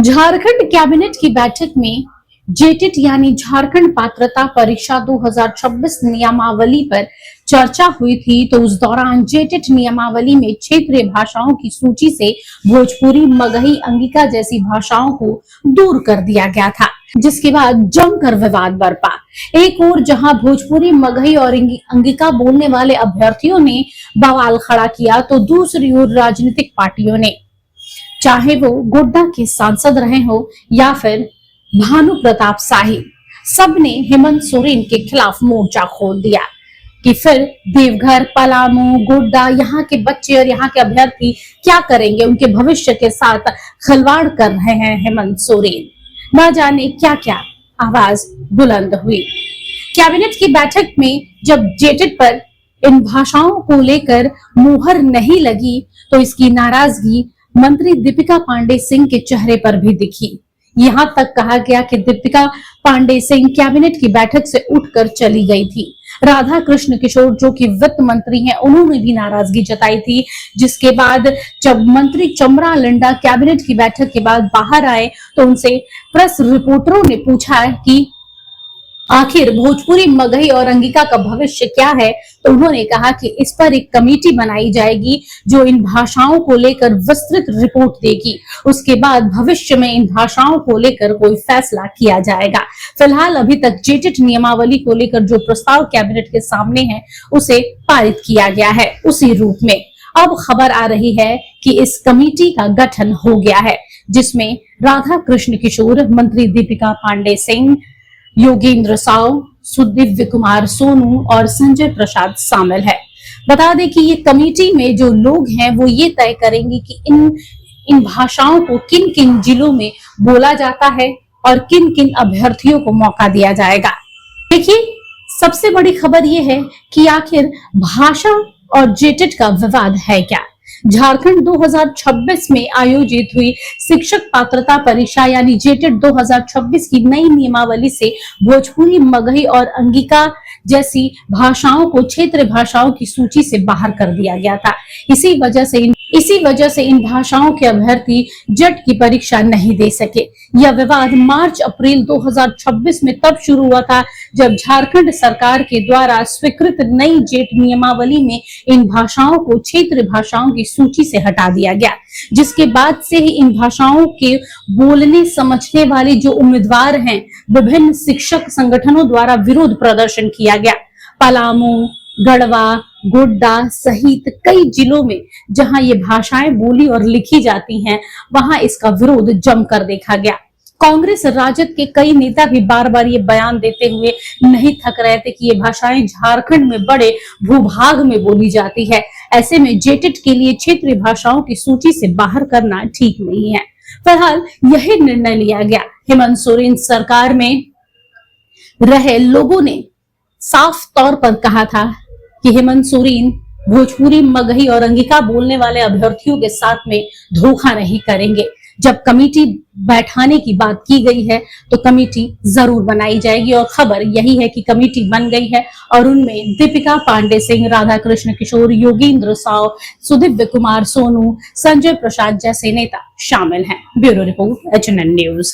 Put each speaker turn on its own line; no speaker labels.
Jharkhand cabinet की बैठक में जेटेट यानी झारखंड पात्रता परीक्षा 2026 नियमावली पर चर्चा हुई थी। तो उस दौरान जेटेट नियमावली में क्षेत्रीय भाषाओं की सूची से भोजपुरी, मगही, अंगिका जैसी भाषाओं को दूर कर दिया गया था, जिसके बाद जमकर विवाद बरपा। एक ओर जहां भोजपुरी, मगही और अंगिका बोलने वाले अभ्यर्थियों ने बवाल खड़ा किया, तो दूसरी ओर राजनीतिक पार्टियों ने, चाहे वो गोड्डा के सांसद रहे हो या फिर भानु प्रताप शाही, सबने हेमंत सोरेन के खिलाफ मोर्चा खोल दिया कि फिर देवघर, पलामू, गोड्डा, यहाँ के बच्चे और यहाँ के अभ्यर्थी क्या करेंगे, उनके भविष्य के साथ खिलवाड़ कर रहे हैं हेमंत सोरेन। न जाने क्या क्या आवाज बुलंद हुई। कैबिनेट की बैठक में जब जेटेट पर इन भाषाओं को लेकर मुहर नहीं लगी, तो इसकी नाराजगी मंत्री दीपिका पांडे सिंह के चेहरे पर भी दिखी। यहां तक कहा गया कि दीपिका पांडे सिंह कैबिनेट की बैठक से उठकर चली गई थी। राधा कृष्ण किशोर, जो कि वित्त मंत्री हैं, उन्होंने भी नाराजगी जताई थी। जिसके बाद जब मंत्री चमरा लिंडा कैबिनेट की बैठक के बाद बाहर आए, तो उनसे प्रेस रिपोर्टरों ने पूछा कि आखिर भोजपुरी, मगही और अंगिका का भविष्य क्या है। तो उन्होंने कहा कि इस पर एक कमेटी बनाई जाएगी जो इन भाषाओं को लेकर विस्तृत रिपोर्ट देगी। उसके बाद भविष्य में इन भाषाओं को लेकर कोई फैसला किया जाएगा। फिलहाल अभी तक जेटेट नियमावली को लेकर जो प्रस्ताव कैबिनेट के सामने है, उसे पारित किया गया है उसी रूप में। अब खबर आ रही है कि इस कमेटी का गठन हो गया है, जिसमें राधा कृष्ण किशोर, मंत्री दीपिका पांडे सिंह, योगेंद्र साव, सुदिव्य कुमार सोनू और संजय प्रसाद शामिल है। बता दें कि ये कमेटी में जो लोग हैं वो ये तय करेंगे कि इन भाषाओं को किन किन जिलों में बोला जाता है और किन किन अभ्यर्थियों को मौका दिया जाएगा। देखिए, सबसे बड़ी खबर ये है कि आखिर भाषा और जेटेट का विवाद है क्या। झारखंड 2026 में आयोजित हुई शिक्षक पात्रता परीक्षा यानी जेटेट 2026 की नई नियमावली से भोजपुरी, मगही और अंगिका जैसी भाषाओं को क्षेत्रीय भाषाओं की सूची से बाहर कर दिया गया था। इसी वजह से इन भाषाओं के अभ्यर्थी जेट की परीक्षा नहीं दे सके। यह विवाद मार्च-अप्रैल 2026 में तब शुरू हुआ था जब झारखंड सरकार के द्वारा स्वीकृत नई जेट नियमावली में इन भाषाओं को क्षेत्रीय भाषाओं की सूची से हटा दिया गया। जिसके बाद से ही इन भाषाओं के बोलने समझने वाले जो उम्मीदवार हैं, विभिन्न शिक्षक संगठनों द्वारा विरोध प्रदर्शन किया गया। पलामू, गढ़वा, गोड्डा सहित कई जिलों में जहां ये भाषाएं बोली और लिखी जाती हैं, वहां इसका विरोध जमकर देखा गया। कांग्रेस, राजद के कई नेता भी बार बार ये बयान देते हुए नहीं थक रहे थे कि ये भाषाएं झारखंड में बड़े भूभाग में बोली जाती है। ऐसे में जेटेट के लिए क्षेत्रीय भाषाओं की सूची से बाहर करना ठीक नहीं है। फिलहाल यही निर्णय लिया गया। हेमंत सोरेन सरकार में रहे लोगों ने साफ तौर पर कहा था कि हेमंत सोरेन भोजपुरी, मगही और अंगिका बोलने वाले अभ्यर्थियों के साथ में धोखा नहीं करेंगे। जब कमेटी बैठाने की बात की गई है, तो कमेटी जरूर बनाई जाएगी और खबर यही है कि कमेटी बन गई है और उनमें दीपिका पांडे सिंह, राधा कृष्ण किशोर, योगेंद्र साव, सुदिव्य कुमार सोनू, संजय प्रसाद जैसे नेता शामिल हैं। Bureau report, HNN news.